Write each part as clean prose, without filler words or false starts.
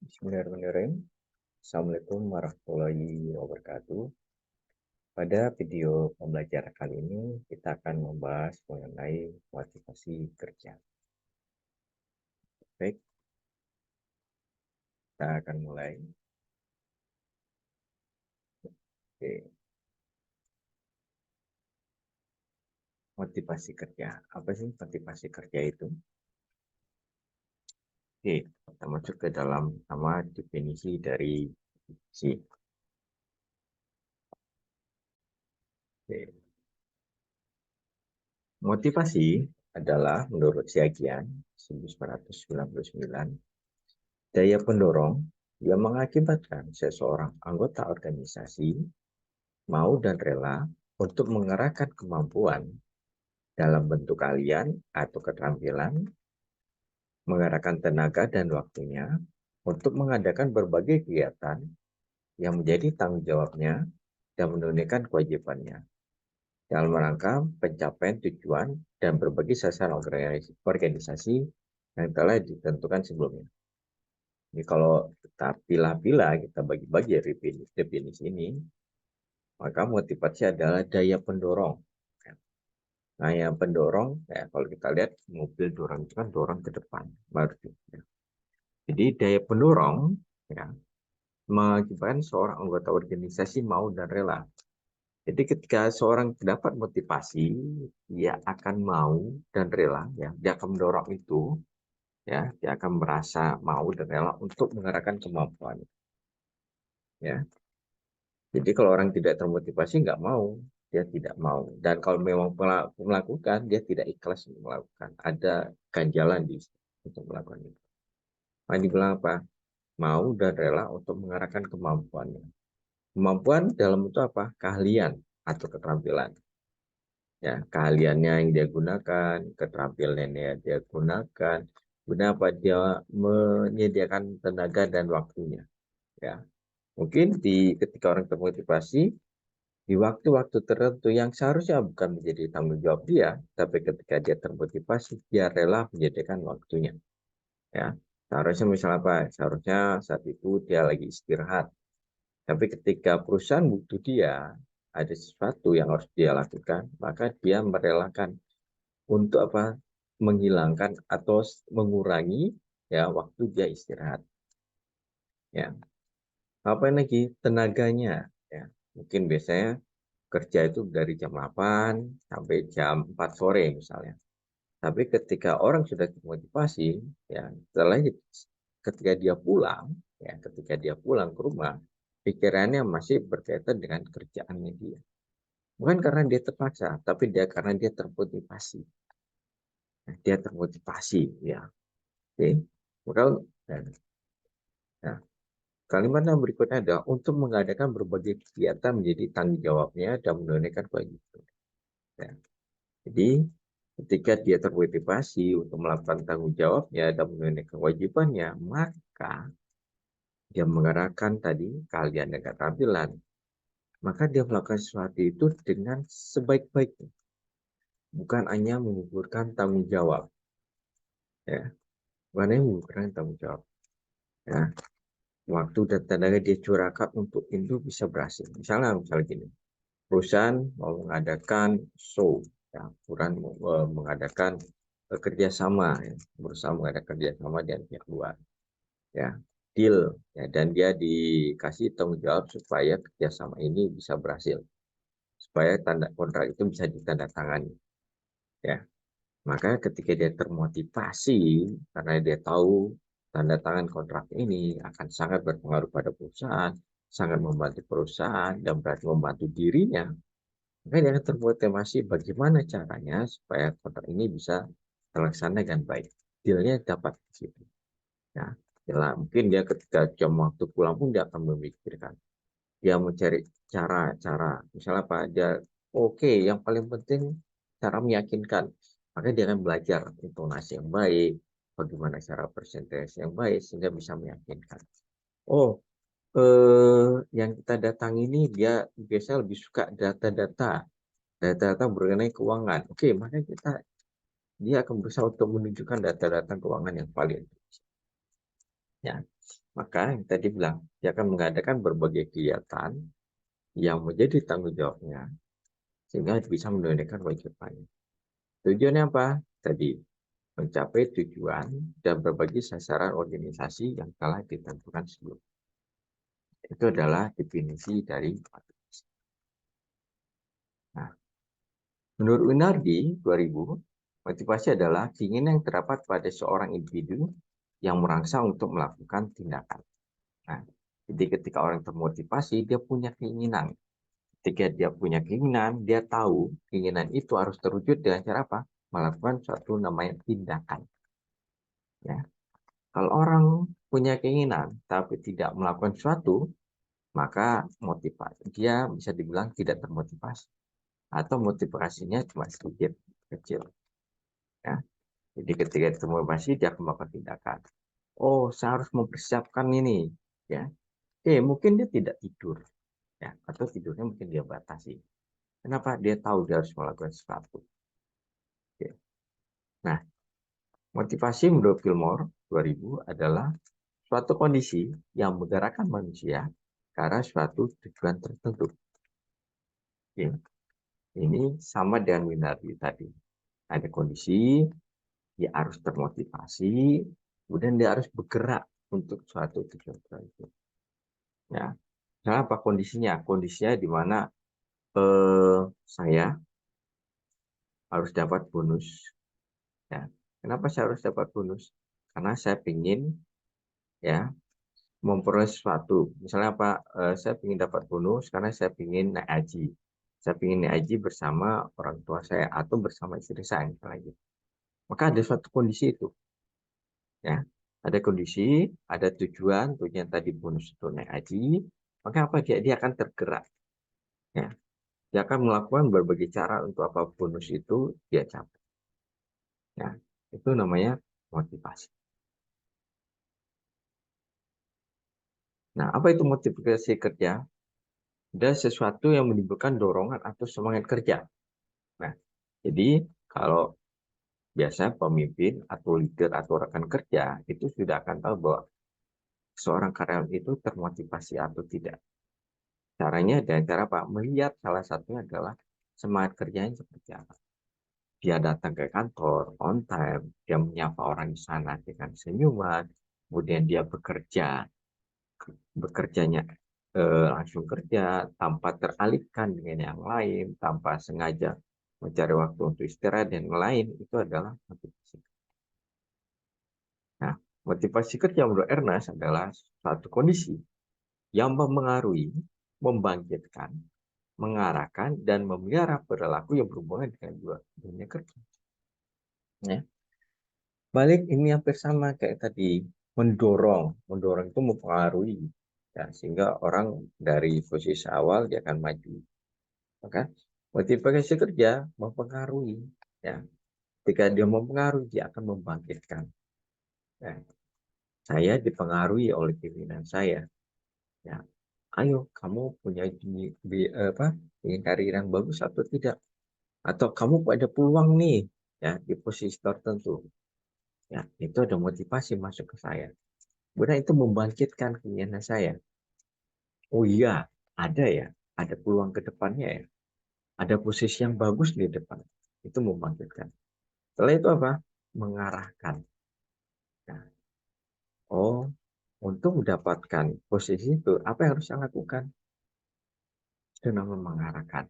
Bismillahirrahmanirrahim. Assalamualaikum warahmatullahi wabarakatuh. Pada video pembelajaran kali ini, kita akan membahas mengenai motivasi kerja. Baik, kita akan mulai. Oke. Motivasi kerja. Apa sih motivasi kerja itu? Oke, kita masuk ke dalam sama definisi dari si. Oke. Motivasi adalah menurut Syagian 1999 daya pendorong yang mengakibatkan seseorang anggota organisasi mau dan rela untuk mengerahkan kemampuan dalam bentuk keahlian atau keterampilan, mengerahkan tenaga dan waktunya untuk mengadakan berbagai kegiatan yang menjadi tanggung jawabnya dan menunaikan kewajibannya dalam rangka pencapaian tujuan dan berbagai sasaran organisasi yang telah ditentukan sebelumnya. Jadi kalau kita pilah-pilah, kita bagi-bagi definisi ini, maka motivasi adalah daya pendorong. Nah, yang pendorong, ya, kalau kita lihat mobil dorong itu kan dorong ke depan. Ya. Jadi daya pendorong ya, mengakibatkan seorang anggota organisasi mau dan rela. Jadi ketika seorang dapat motivasi, dia akan mau dan rela, ya, dia akan mendorong itu, ya, dia akan merasa mau dan rela untuk mengerahkan kemampuan. Ya. Jadi kalau orang tidak termotivasi nggak mau, dia tidak mau. Dan kalau memang melakukan, dia tidak ikhlas untuk melakukan. Ada ganjalan untuk melakukan itu. Nah, dibilang apa? Mau dan rela untuk mengarahkan kemampuannya. Kemampuan dalam itu apa? Keahlian atau keterampilan. Ya, keahliannya yang dia gunakan, keterampilannya yang dia gunakan. Kenapa dia menyediakan tenaga dan waktunya? Ya, mungkin ketika orang termotivasi, di waktu-waktu tertentu yang seharusnya bukan menjadi tanggung jawab dia, tapi ketika dia termotivasi, dia rela menyediakan waktunya. Ya, seharusnya misal apa? Seharusnya saat itu dia lagi istirahat. Tapi ketika perusahaan butuh dia, ada sesuatu yang harus dia lakukan, maka dia merelakan untuk apa? Menghilangkan atau mengurangi ya waktu dia istirahat. Ya, apa lagi? Tenaganya. Ya, mungkin biasanya kerja itu dari jam 8 sampai jam 4 sore misalnya. Tapi ketika orang sudah termotivasi, ya setelah ketika dia pulang, ya ketika dia pulang ke rumah, pikirannya masih berkaitan dengan kerjaannya dia. Bukan karena dia terpaksa, tapi karena dia termotivasi. Nah, dia termotivasi, ya. Oke. Maka, nah, kalimat yang berikutnya adalah untuk mengadakan berbagai kegiatan menjadi tanggung jawabnya dan menunaikan kewajiban. Ya. Jadi, ketika dia termotivasi untuk melakukan tanggung jawabnya dan menunaikan kewajibannya, maka dia mengerahkan tadi keahlian dan keterampilan. Maka dia melakukan sesuatu itu dengan sebaik-baiknya. Bukan hanya mengukurkan tanggung jawab. Ya. Bukan hanya mengukurkan tanggung jawab. Ya. Waktu dan tenaga dia curahkan untuk itu bisa berhasil. Misalnya gini, perusahaan mau mengadakan show, ya, perusahaan mengadakan kerjasama, ya, berusaha mengadakan kerjasama dengan pihak luar, ya, deal, ya, dan dia dikasih tanggung jawab supaya kerjasama ini bisa berhasil, supaya tanda kontrak itu bisa ditandatangani, ya. Maka ketika dia termotivasi karena dia tahu tanda tangan kontrak ini akan sangat berpengaruh pada perusahaan, sangat membantu perusahaan dan berarti membantu dirinya, maka dia akan termotivasi bagaimana caranya supaya kontrak ini bisa terlaksana dengan baik. Dealnya dapat di situ. Ya, mungkin dia ketika jam waktu pulang pun dia akan memikirkan. Dia mencari cara-cara. Misalnya apa? Dia oke, yang paling penting cara meyakinkan. Maka dia akan belajar intonasi yang baik, bagaimana cara presentasi yang baik sehingga bisa meyakinkan. Oh, yang kita datang ini dia biasanya lebih suka data-data mengenai keuangan. Oke, maka dia akan berusaha untuk menunjukkan data-data keuangan yang valid. Ya, Maka yang tadi bilang, dia akan mengadakan berbagai kegiatan yang menjadi tanggung jawabnya, sehingga bisa menunaikan wajibannya. Tujuannya apa? Tadi, mencapai tujuan dan berbagi sasaran organisasi yang telah ditentukan sebelumnya. Itu adalah definisi dari motivasi. Nah, menurut Winardi 2000, motivasi adalah keinginan yang terdapat pada seorang individu yang merangsang untuk melakukan tindakan. Nah, jadi ketika orang termotivasi, dia punya keinginan. Ketika dia punya keinginan, dia tahu keinginan itu harus terwujud dengan cara apa? Melakukan suatu namanya tindakan. Ya. Kalau orang punya keinginan tapi tidak melakukan sesuatu, maka motivasi dia bisa dibilang tidak termotivasi atau motivasinya cuma sedikit kecil. Ya. Jadi ketika termotivasi dia akan melakukan tindakan. Oh, saya harus mempersiapkan ini. Ya. Oke, mungkin dia tidak tidur. Ya. Atau tidurnya mungkin dia batasi. Kenapa? Dia tahu dia harus melakukan sesuatu. Oke. Nah, motivasi menurut Gilmore 2000 adalah suatu kondisi yang menggerakkan manusia ke arah suatu tujuan tertentu. Oke. Ini sama dengan Winardi tadi. Ada kondisi, dia harus termotivasi, kemudian dia harus bergerak untuk suatu tujuan tertentu. Ya, misalnya apa kondisinya? Kondisinya di mana saya harus dapat bonus. Ya, kenapa saya harus dapat bonus? Karena saya ingin ya memperoleh sesuatu. Misalnya apa? Saya ingin dapat bonus karena saya ingin naik haji. Saya ingin naik haji bersama orang tua saya atau bersama istri saya misalnya gitu. Maka ada suatu kondisi itu, ya. Ada kondisi, ada tujuan tadi bonus itu naik haji. Maka apa dia akan tergerak, ya. Dia akan melakukan berbagai cara untuk apa bonus itu dia capai. Ya, itu namanya motivasi. Nah, apa itu motivasi kerja? Ada sesuatu yang menimbulkan dorongan atau semangat kerja. Nah, jadi kalau biasa pemimpin atau leader atau rekan kerja itu sudah akan tahu bahwa seorang karyawan itu termotivasi atau tidak. Caranya dengan cara apa? Melihat salah satunya adalah semangat kerjanya seperti apa. Dia datang ke kantor on time, dia menyapa orang di sana dengan senyuman, kemudian dia bekerjanya langsung kerja tanpa teralihkan dengan yang lain, tanpa sengaja mencari waktu untuk istirahat dan lain itu adalah motivasi. Nah, motivasi kerja menurut Ernest adalah suatu kondisi yang mempengaruhi, membangkitkan, mengarahkan, dan memelihara perilaku yang berhubungan dengan dunia kerja. Ya. Balik ini hampir sama kayak tadi, mendorong. Mendorong itu mempengaruhi. Ya, sehingga orang dari posisi awal dia akan maju. Maka motivasi kerja mempengaruhi. Ya. Ketika dia mempengaruhi, dia akan membangkitkan. Ya. Saya dipengaruhi oleh pimpinan saya. Ya, ayo kamu punya apa ingin karir yang bagus atau tidak? Atau kamu ada peluang nih ya di posisi tertentu. Ya, itu ada motivasi masuk ke saya. Kemudian itu membangkitkan keinginan saya. Oh iya, ada ya, ada peluang ke depannya ya. Ada posisi yang bagus di depan. Itu membangkitkan. Setelah itu apa? Mengarahkan. Nah, oh, untuk mendapatkan posisi itu, apa yang harus saya lakukan? Itu namanya mengarahkan.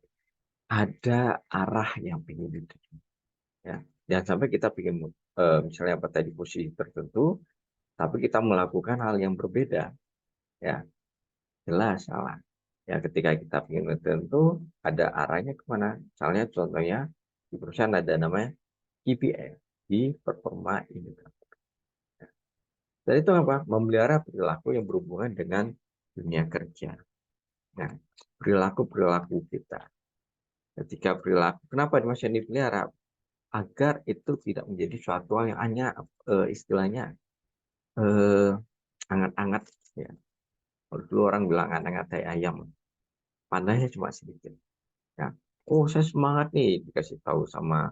Ada arah yang ingin dituju. Ya. Jangan sampai kita ingin misalnya apa tadi posisi tertentu, tapi kita melakukan hal yang berbeda. Ya, jelas salah. Ya, ketika kita ingin tertentu, ada arahnya kemana. Misalnya contohnya di perusahaan ada namanya KPI, di performa indikator. Dan itu apa? Memelihara perilaku yang berhubungan dengan dunia kerja. Nah, perilaku-perilaku kita. Ketika perilaku, kenapa masih dipelihara? Agar itu tidak menjadi suatu hal yang hanya istilahnya eh, hangat-hangat. Ya. Kalau dulu orang bilang hangat-hangat kayak ayam, panasnya cuma sedikit. Ya. Oh, saya semangat nih dikasih tahu sama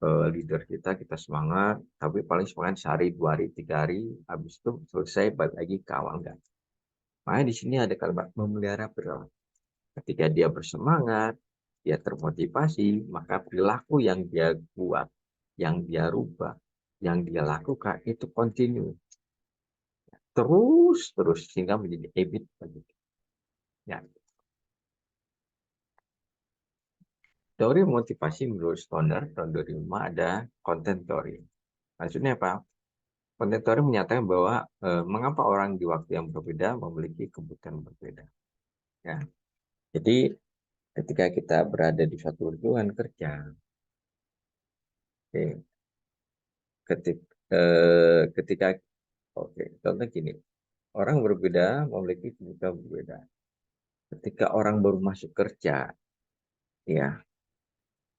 leader kita semangat, tapi paling semangat sehari, 2 hari, 3 hari, habis itu selesai balik lagi ke awal enggak. Makanya di sini ada kalimat memelihara perilaku. Ketika dia bersemangat, dia termotivasi, maka perilaku yang dia buat, yang dia rubah, yang dia lakukan itu continue. Terus sehingga menjadi habit begitu. Ya. Teori motivasi menurut Stoner tahun 2005 ada content theory. Maksudnya apa? Content theory menyatakan bahwa mengapa orang di waktu yang berbeda memiliki kebutuhan berbeda. Ya. Jadi ketika kita berada di suatu lingkungan kerja, oke, ketika oke, contoh gini, orang berbeda memiliki kebutuhan berbeda. Ketika orang baru masuk kerja, ya,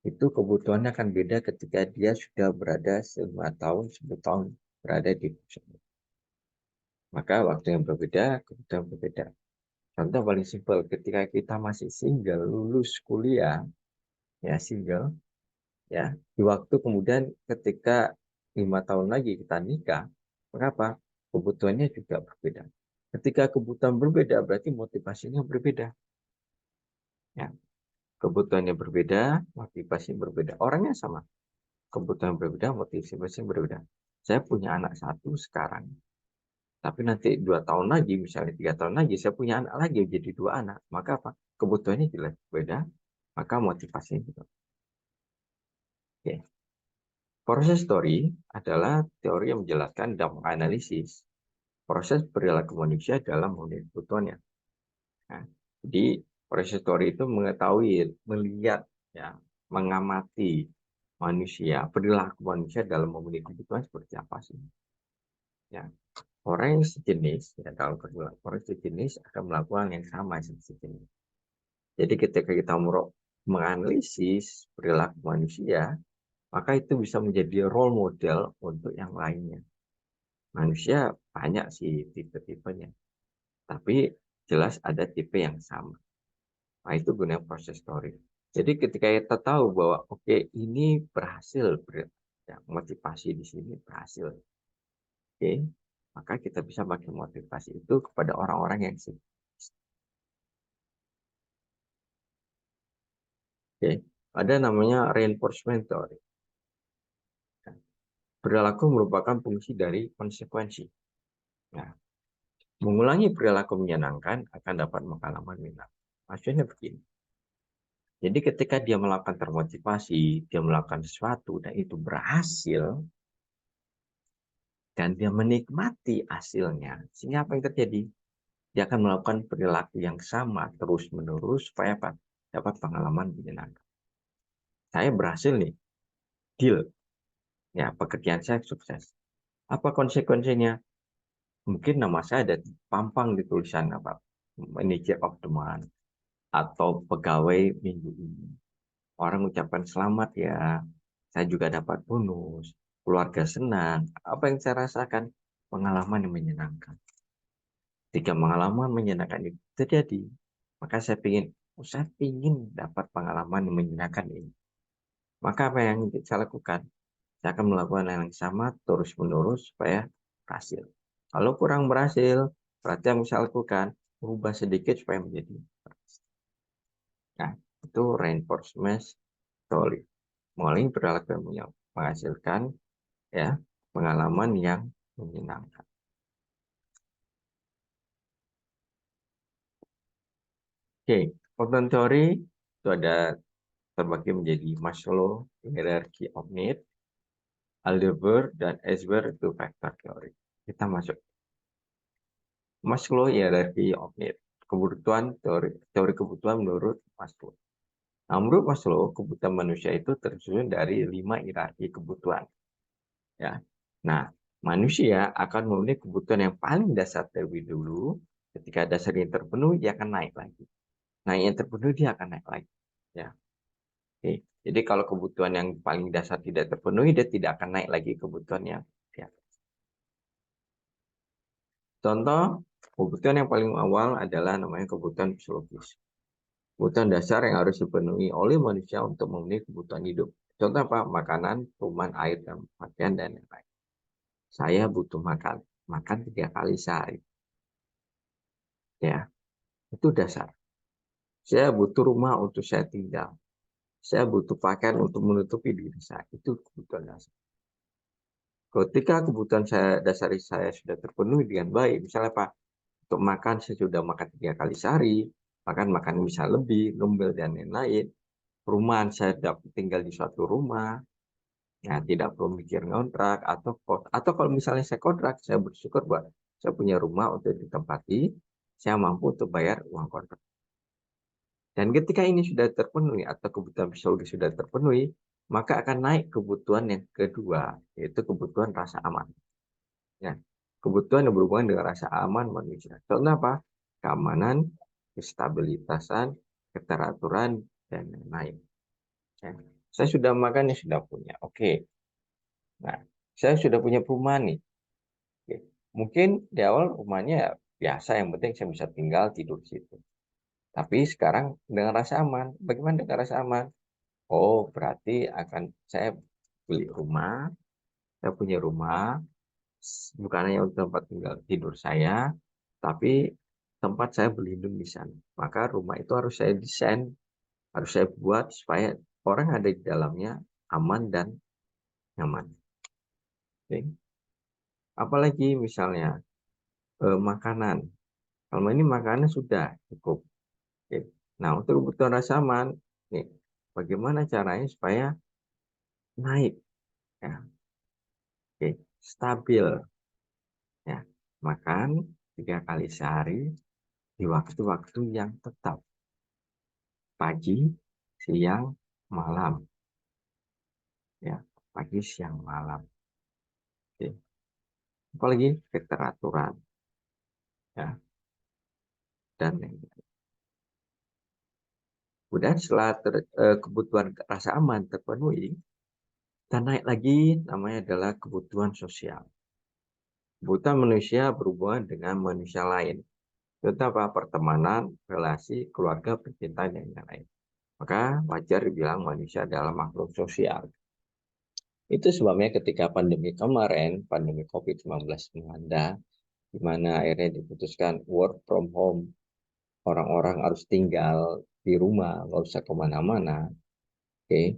itu kebutuhannya akan beda ketika dia sudah berada 5 tahun, 10 tahun berada di perusahaan. Maka waktu yang berbeda, kebutuhan berbeda. Contoh paling simpel, ketika kita masih single, lulus kuliah, ya single, ya di waktu kemudian ketika 5 tahun lagi kita nikah, mengapa? Kebutuhannya juga berbeda. Ketika kebutuhan berbeda, berarti motivasinya berbeda. Ya, kebutuhannya berbeda, motivasi berbeda. Orangnya sama, kebutuhan berbeda, motivasi berbeda. Saya punya anak satu sekarang, tapi nanti 2 tahun lagi, misalnya 3 tahun lagi, saya punya anak lagi jadi 2 anak. Maka apa? Kebutuhannya jelas berbeda, maka motivasinya juga. Oke. Proses story adalah teori yang menjelaskan dampak analisis proses perilaku manusia dalam memenuhi kebutuhannya. Nah, jadi proses story itu mengetahui, melihat, ya, mengamati manusia, perilaku manusia dalam memenuhi kebutuhan seperti apa sih? Ya, orang yang sejenis, ya dalam perilaku orang sejenis akan melakukan yang sama sejenis. Jadi ketika kita menganalisis perilaku manusia, maka itu bisa menjadi role model untuk yang lainnya. Manusia banyak sih tipe-tipenya, tapi jelas ada tipe yang sama. Nah, itu gunanya proses story. Jadi ketika kita tahu bahwa oke, ini berhasil, ya, motivasi di sini berhasil, oke, maka kita bisa pakai motivasi itu kepada orang-orang yang sih. Oke, ada namanya reinforcement theory. Perilaku merupakan fungsi dari konsekuensi. Nah, mengulangi perilaku menyenangkan akan dapat pengalaman menyenangkan. Maksudnya begini. Jadi ketika dia melakukan termotivasi, dia melakukan sesuatu dan itu berhasil, dan dia menikmati hasilnya, sehingga apa yang terjadi? Dia akan melakukan perilaku yang sama terus-menerus supaya apa? Dapat pengalaman menyenangkan. Saya berhasil nih, deal. Ya, pekerjaan saya sukses. Apa konsekuensinya? Mungkin nama saya ada pampang di tulisan apa? Manager of the month atau pegawai minggu ini. Orang ucapkan selamat ya, saya juga dapat bonus, keluarga senang. Apa yang saya rasakan? Pengalaman yang menyenangkan. Jika pengalaman menyenangkan itu terjadi, maka saya ingin dapat pengalaman yang menyenangkan ini. Maka apa yang saya lakukan? Saya akan melakukan hal yang sama terus-menerus supaya berhasil. Kalau kurang berhasil, berarti yang saya lakukan, berubah sedikit supaya menjadi berhasil. Nah, itu reinforcement story. Mulai perilaku yang menghasilkan, ya, pengalaman yang menyenangkan. Oke, content theory itu ada terbagi menjadi Maslow hierarchy of need, Aldebaran dan Esber itu factor theory. Kita masuk Maslow hierarchy of need. Kebutuhan teori kebutuhan menurut Maslow. Nah, menurut Maslow, kebutuhan manusia itu tersusun dari 5 hierarki kebutuhan. Ya. Nah, manusia akan memenuhi kebutuhan yang paling dasar terlebih dulu. Ketika dasar yang terpenuhi, dia akan naik lagi. Nah, yang terpenuhi dia akan naik lagi. Ya. Oke. Jadi kalau kebutuhan yang paling dasar tidak terpenuhi, dia tidak akan naik lagi kebutuhannya. Ya. Contoh, kebutuhan yang paling awal adalah namanya kebutuhan fisiologis. Kebutuhan dasar yang harus dipenuhi oleh manusia untuk memenuhi kebutuhan hidup. Contoh apa? Makanan, perumahan, air, dan pakaian, dan lain-lain. Saya butuh makan 3 kali sehari. Ya, itu dasar. Saya butuh rumah untuk saya tinggal. Saya butuh pakaian untuk menutupi diri saya. Itu kebutuhan dasar. Ketika kebutuhan dasar saya sudah terpenuhi dengan baik, misalnya Pak, untuk makan saya sudah makan 3 kali sehari, makan bisa lebih, numbel dan lain-lain. Perumahan saya dapat tinggal di suatu rumah, ya tidak perlu mikir ngontrak atau kalau misalnya saya kontrak, saya bersyukur bahwa saya punya rumah untuk ditempati, saya mampu untuk bayar uang kontrak. Dan ketika ini sudah terpenuhi atau kebutuhan fisiologi sudah terpenuhi, maka akan naik kebutuhan yang kedua, yaitu kebutuhan rasa aman. Ya, kebutuhan yang berhubungan dengan rasa aman manusia. Contoh apa? Keamanan, kestabilitasan, keteraturan, dan lain-lain. Ya. Saya sudah makan, ya sudah punya. Oke. Nah, saya sudah punya perumahan nih. Oke. Mungkin di awal rumahnya biasa, yang penting saya bisa tinggal tidur di situ. Tapi sekarang dengan rasa aman. Bagaimana dengan rasa aman? Oh, berarti akan saya beli rumah, saya punya rumah, bukan hanya untuk tempat tinggal tidur saya, tapi tempat saya berlindung di sana. Maka rumah itu harus saya desain, harus saya buat supaya orang ada di dalamnya aman dan nyaman. Oke. Apalagi misalnya makanan. Kalau ini makanan sudah cukup. Oke. Nah, untuk kebutuhan rasa aman, nih, bagaimana caranya supaya naik, ya, oke, stabil, ya, makan 3 kali sehari di waktu-waktu yang tetap, pagi, siang, malam, ya, pagi, siang, malam. Oke. Apalagi keteraturan, ya, dan lain-lain. Kemudian setelah kebutuhan rasa aman terpenuhi, kita naik lagi namanya adalah kebutuhan sosial. Kebutuhan manusia berhubungan dengan manusia lain. Contoh apa? Pertemanan, relasi, keluarga, percintaan, dan lain-lain. Maka wajar dibilang manusia adalah makhluk sosial. Itu sebabnya ketika pandemi kemarin, pandemi COVID-19 melanda, di mana akhirnya diputuskan work from home, orang-orang harus tinggal di rumah, nggak usah kemana-mana. Oke,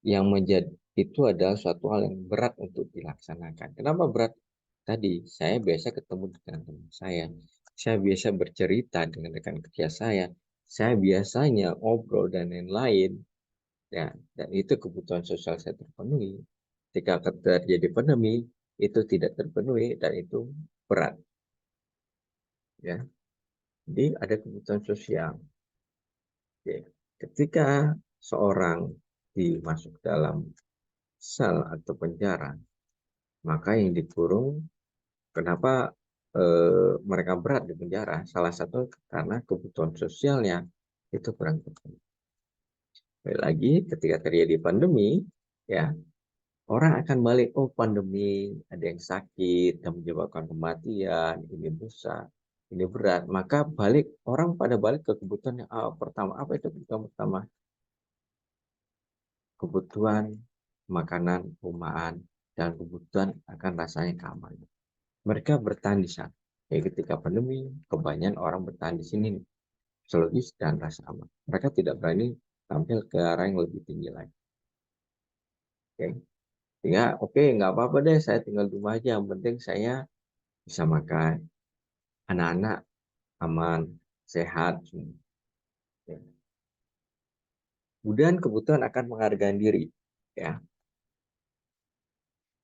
yang menjadi itu adalah suatu hal yang berat untuk dilaksanakan. Kenapa berat? Tadi saya biasa ketemu dengan teman saya biasa bercerita dengan rekan kerja saya biasanya ngobrol dan lain-lain, ya, dan itu kebutuhan sosial saya terpenuhi. Ketika terjadi pandemi, itu tidak terpenuhi dan itu berat, ya. Jadi ada kebutuhan sosial. Oke. Ketika seorang dimasuk dalam sel atau penjara, maka yang dikurung, kenapa mereka berat di penjara? Salah satu karena kebutuhan sosialnya itu kurang terpenuhi. Lagi ketika terjadi pandemi, ya, orang akan balik, oh pandemi, ada yang sakit, yang menyebabkan kematian, ini dosa, ini berat. Maka orang pada balik ke kebutuhan yang pertama. Apa itu kebutuhan pertama? Kebutuhan makanan, rumahan, dan kebutuhan akan rasanya keamanan. Mereka bertahan di sana. Ya, ketika pandemi, kebanyakan orang bertahan di sini, psikologis dan rasa aman. Mereka tidak berani tampil ke arah yang lebih tinggi lagi. Oke. Sehingga, oke, nggak apa-apa deh, saya tinggal di rumah aja. Yang penting saya bisa makan, anak-anak aman, sehat. Ya. Kemudian kebutuhan akan penghargaan diri, ya,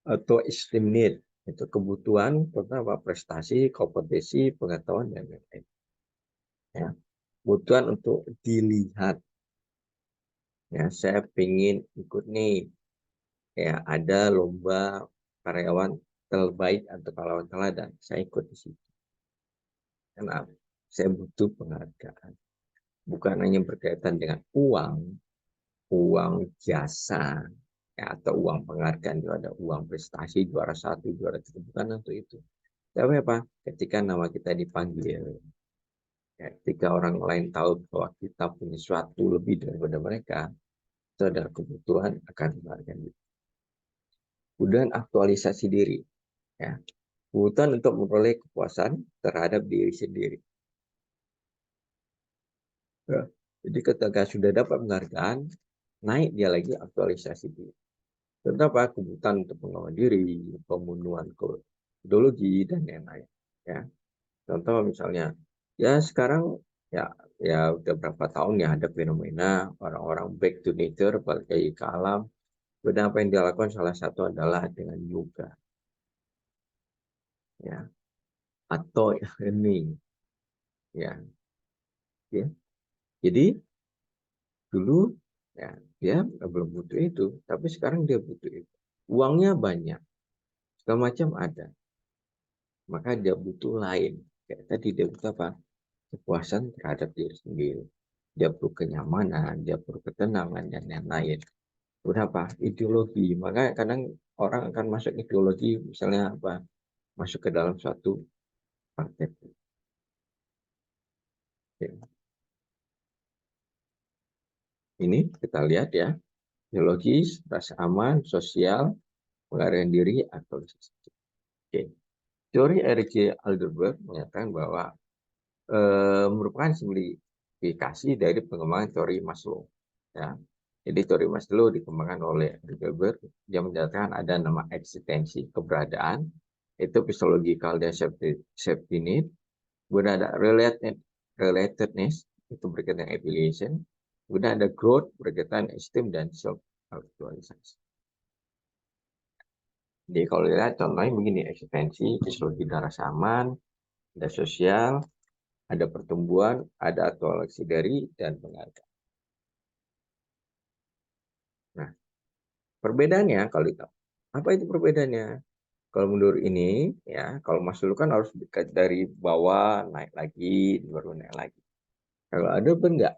atau esteem need, itu kebutuhan pertama prestasi, kompetensi, pengetahuan dan lain-lain. Ya. Kebutuhan untuk dilihat, ya, saya ingin ikut nih, ya, ada lomba karyawan terbaik atau karyawan teladan, saya ikut di situ. Kenapa? Saya butuh penghargaan. Bukan hanya berkaitan dengan uang jasa, ya, atau uang penghargaan, juga ada uang prestasi, juara satu, juara tiga, bukan untuk itu. Tapi apa? Ketika nama kita dipanggil, ya, ketika orang lain tahu bahwa kita punya sesuatu lebih daripada mereka, itu adalah kebutuhan akan menghargai diri. Kemudian aktualisasi diri, ya. Kebutuhan untuk memperoleh kepuasan terhadap diri sendiri. Ya. Jadi ketika sudah dapat penghargaan, naik dia lagi aktualisasi diri. Terdapat kebutuhan untuk pengembangan diri, pemenuhan ideologi, dan lain-lain. Ya. Contoh misalnya, ya sekarang ya udah berapa tahun ya ada fenomena orang-orang back to nature, balik lagi ke alam. Dan apa yang dilakukan salah satu adalah dengan yoga, ya, atau healing, ya, ya. Jadi dulu ya dia belum butuh itu, tapi sekarang dia butuh itu. Uangnya banyak, segala macam ada, maka dia butuh lain. Kayak tadi dia butuh apa? Kepuasan terhadap diri sendiri. Dia perlu kenyamanan, dia perlu ketenangan dan lain-lain. Berapa ideologi? Maka kadang orang akan masuk ideologi, misalnya apa? Masuk ke dalam suatu partai. Ini kita lihat ya, ideologis, rasa aman, sosial, penghargaan diri, atau oke. Teori R.J. Alderberg menyatakan bahwa merupakan simplifikasi dari pengembangan teori Maslow. Ya. Jadi teori Maslow dikembangkan oleh Alderberg. Dia menyatakan ada nama eksistensi, keberadaan, itu physiological dan safety need. Kemudian ada relatedness, itu berkaitan dengan affiliation. Kemudian ada growth, berkaitan esteem dan self-actualisasi. Jadi kalau lihat contohnya begini, eksistensi, fisiologi darah aman, ada sosial, ada pertumbuhan, ada aktualisasi dari, dan penghargaan. Nah, perbedaannya kalau itu, apa itu perbedaannya? Kalau menurut ini, ya, kalau Maslow kan harus dekat dari bawah, naik lagi, baru naik lagi. Kalau ada enggak,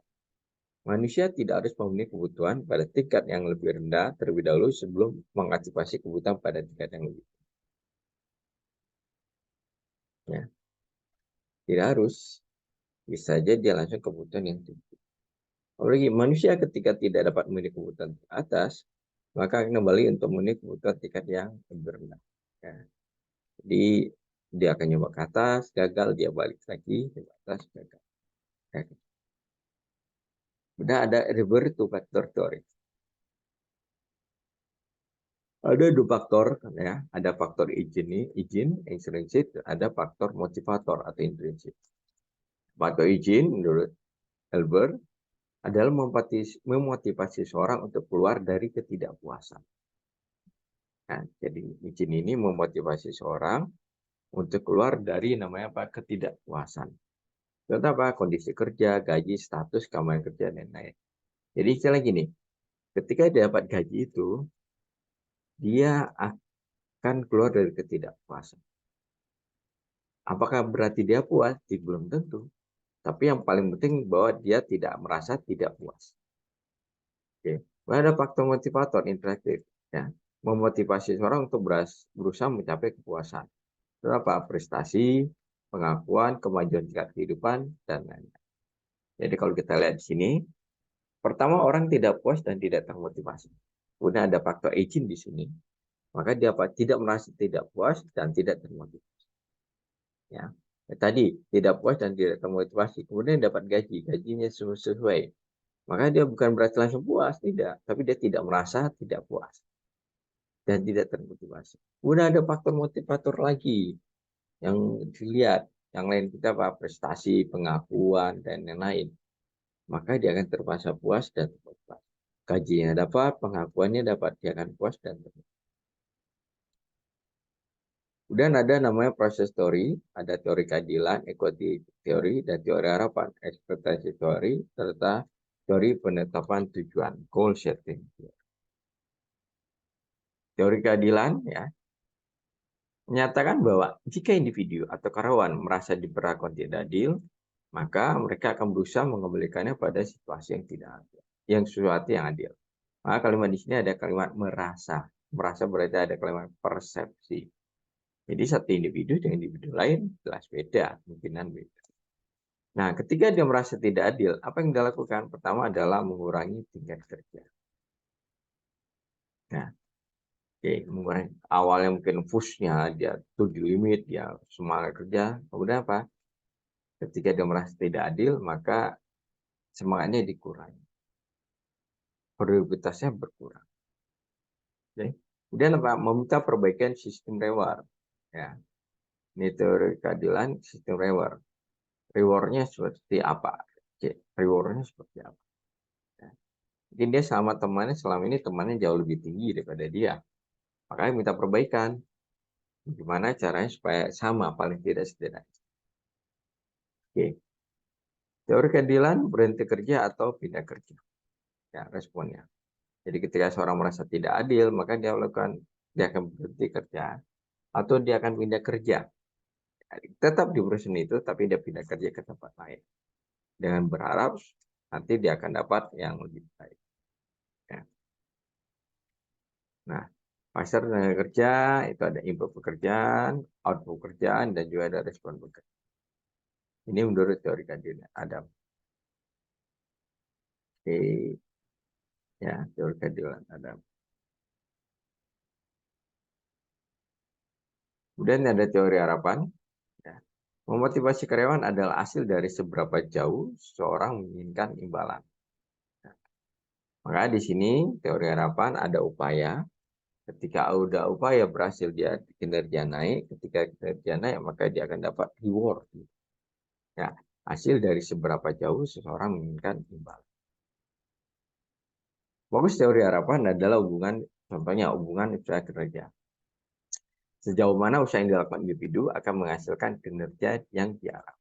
manusia tidak harus memenuhi kebutuhan pada tingkat yang lebih rendah terlebih dahulu sebelum mengantisipasi kebutuhan pada tingkat yang lebih. Ya, tidak harus, bisa saja dia langsung kebutuhan yang tinggi. Apalagi manusia ketika tidak dapat memenuhi kebutuhan atas, maka akan kembali untuk memenuhi kebutuhan tingkat yang lebih rendah. Ya. Jadi dia akan nyoba ke atas, gagal, dia balik lagi, ke atas, gagal. Ya. Udah ada revert to factor theory. Ada dua faktor, ya. Ada faktor intrinsik, ada faktor motivator atau intrinsik. Faktor izin menurut Albert adalah memotivasi seorang untuk keluar dari ketidakpuasan. Nah, jadi izin ini memotivasi seorang untuk keluar dari namanya apa? Ketidakpuasan. Contoh apa? Kondisi kerja, gaji, status, keamanan kerja, dan lain-lain. Jadi istilah gini, ketika dia dapat gaji itu, dia akan keluar dari ketidakpuasan. Apakah berarti dia puas? Belum tentu. Tapi yang paling penting bahwa dia tidak merasa tidak puas. Oke. Ada faktor motivator interaktif, ya, memotivasi seorang untuk berusaha mencapai kepuasan. Berapa? Prestasi, pengakuan, kemajuan tingkat kehidupan, dan lain-lain. Jadi kalau kita lihat di sini, pertama orang tidak puas dan tidak termotivasi. Kemudian ada faktor aging di sini, maka dia tidak merasa tidak puas dan tidak termotivasi. Ya. Tadi tidak puas dan tidak termotivasi, kemudian dapat gajinya sesuai. Maka dia bukan berarti langsung puas, tidak. Tapi dia tidak merasa tidak puas dan tidak termotivasi. Kemudian ada faktor motivator lagi yang dilihat, yang lain kita apa? Prestasi, pengakuan, dan lain-lain. Maka dia akan terpaksa puas dan termotivasi. Gajinya dapat, pengakuannya dapat, dia akan puas dan termotivasi. Kemudian ada namanya proses teori, ada teori keadilan, equity teori, dan teori harapan, ekspektasi teori, serta teori penetapan tujuan, goal setting. Teori keadilan ya menyatakan bahwa jika individu atau karyawan merasa diperlakukan tidak adil, maka mereka akan berusaha mengembalikannya pada situasi yang tidak adil, yang sesuatu yang adil. Maka kalimat di sini ada kalimat merasa. Merasa berarti ada kalimat persepsi. Jadi satu individu dengan individu lain jelas beda, kemungkinan beda. Nah, ketika dia merasa tidak adil, apa yang dia lakukan? Pertama adalah mengurangi tingkat kerja. Nah, oke, awalnya mungkin push-nya dia tuh di limit, dia semangat kerja, kemudian apa? Ketika dia merasa tidak adil, maka semangatnya dikurangi, produktivitasnya berkurang. Oke. Kemudian apa? Meminta perbaikan sistem reward. Ya, ini teori keadilan sistem reward. Rewardnya seperti apa? Oke, rewardnya seperti apa? Ya. Mungkin dia sama temannya, selama ini temannya jauh lebih tinggi daripada dia. Makanya minta perbaikan. Gimana caranya supaya sama, paling tidak setidaknya. Oke. Teori keadilan berhenti kerja atau pindah kerja. Ya, responnya. Jadi ketika seorang merasa tidak adil, maka dia akan berhenti kerja atau dia akan pindah kerja. Tetap di perusahaan itu, tapi dia pindah kerja ke tempat lain. Dengan berharap nanti dia akan dapat yang lebih baik. Ya. Nah, pasar tenaga kerja itu ada input pekerjaan, output pekerjaan, dan juga ada respon pekerjaan. Ini menurut teori keadilan Adam. Oke, ya, teori keadilan Adam. Kemudian ada teori harapan. Ya. Memotivasi karyawan adalah hasil dari seberapa jauh seorang menginginkan imbalan. Nah, maka di sini teori harapan ada upaya. Ketika ada upaya berhasil, dia kinerja naik. Ketika kinerja naik, maka dia akan dapat reward. Ya, hasil dari seberapa jauh seseorang menginginkan imbalan. Fokus teori harapan adalah hubungan, contohnya hubungan usaha kinerja. Sejauh mana usaha yang dilakukan individu akan menghasilkan kinerja yang diharapkan.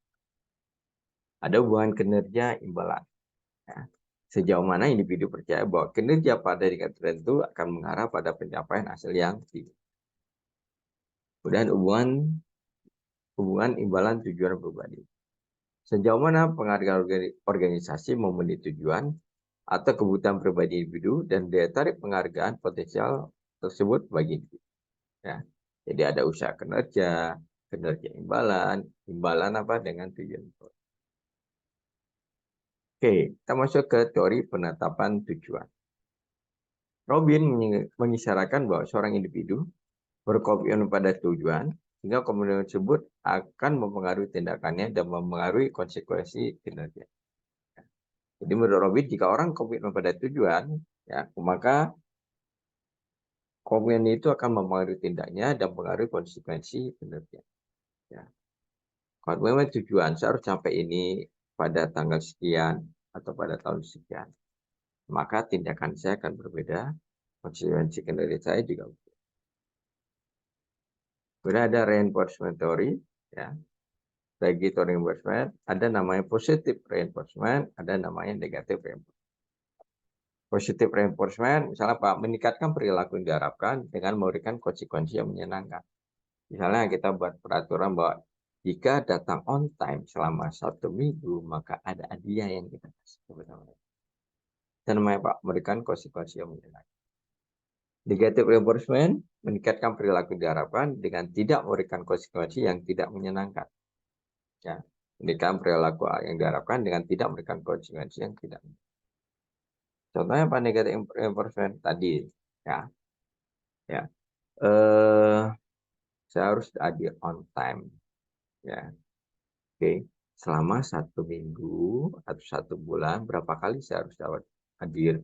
Ada hubungan kinerja imbalan. Ya. Sejauh mana individu percaya bahwa kinerja pada tingkat tertentu akan mengarah pada pencapaian hasil yang tinggi. Kemudian hubungan imbalan tujuan pribadi. Sejauh mana penghargaan organisasi memenuhi tujuan atau kebutuhan pribadi individu dan daya tarik penghargaan potensial tersebut bagi individu. Ya. Jadi ada usaha kinerja, kinerja imbalan, imbalan apa dengan tujuan. Oke, kita masuk ke teori penetapan tujuan. Robin mengisyaratkan bahwa seorang individu berkomitmen pada tujuan, sehingga komitmen tersebut akan mempengaruhi tindakannya dan mempengaruhi konsekuensi kinerja. Jadi menurut Robin, jika orang komitmen pada tujuan, ya, maka komitmen itu akan mempengaruhi tindaknya dan mempengaruhi konsekuensi kinerja. Ya. Kalau memang tujuan, saya harus sampai ini pada tanggal sekian atau pada tahun sekian, maka tindakan saya akan berbeda, konsekuensi kinerja saya juga berbeda. Kemudian ada reinforcement theory, ya. Bagi teori reinforcement, ada namanya positive reinforcement, ada namanya negative reinforcement. Positive reinforcement, misalnya Pak, meningkatkan perilaku yang diharapkan dengan memberikan konsekuensi yang menyenangkan. Misalnya kita buat peraturan bahwa jika datang on time selama 1 minggu, maka ada hadiah yang kita kasih kepada mereka. Dan namanya Pak, memberikan konsekuensi yang menyenangkan. Negative reinforcement, meningkatkan perilaku yang diharapkan dengan tidak memberikan konsekuensi yang tidak menyenangkan. Ya, meningkatkan perilaku yang diharapkan dengan tidak memberikan konsekuensi yang tidak menyenangkan. Contohnya Pak, negative reinforcement tadi, ya, ya, saya harus hadir on time, ya. Oke, selama 1 minggu atau 1 bulan, berapa kali saya harus dapat hadir?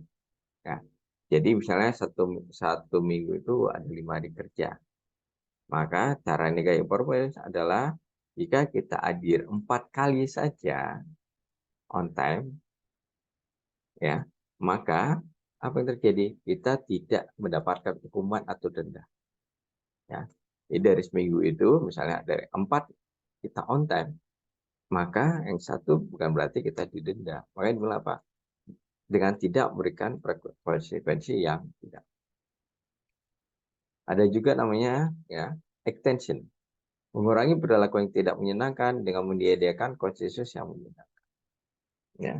Ya, jadi misalnya satu minggu itu ada 5 hari kerja. Maka cara negatif performance adalah jika kita hadir 4 kali saja on time, ya, maka apa yang terjadi? Kita tidak mendapatkan hukuman atau denda. Ya, jadi dari seminggu itu, misalnya dari 4 kita on time, maka yang satu bukan berarti kita didenda. Makanya bilang apa? Dengan tidak memberikan konsekuensi yang tidak. Ada juga namanya ya extension, mengurangi perilaku yang tidak menyenangkan dengan menyediakan konsekuensi yang menyenangkan. Ya,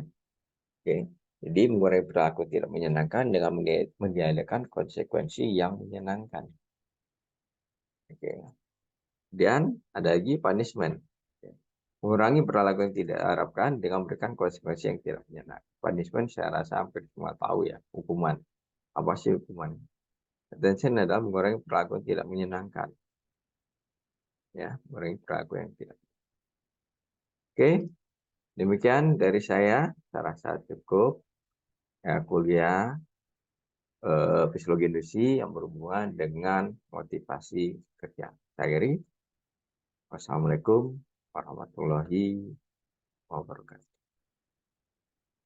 oke. Jadi mengurangi perilaku tidak menyenangkan dengan menyediakan konsekuensi yang menyenangkan. Oke. Dan ada lagi punishment. Mengurangi perilaku yang tidak diharapkan dengan memberikan konsekuensi yang tidak menyenangkan. Punishment saya rasa hampir semua tahu ya, hukuman. Apa sih hukuman? Attention adalah mengurangi perilaku yang tidak menyenangkan. Ya, mengurangi perilaku yang tidak. Oke, demikian dari saya rasa cukup ya, kuliah psikologi industri yang berhubungan dengan motivasi kerja. Saya akhiri. Wassalamualaikum warahmatullahi wabarakatuh.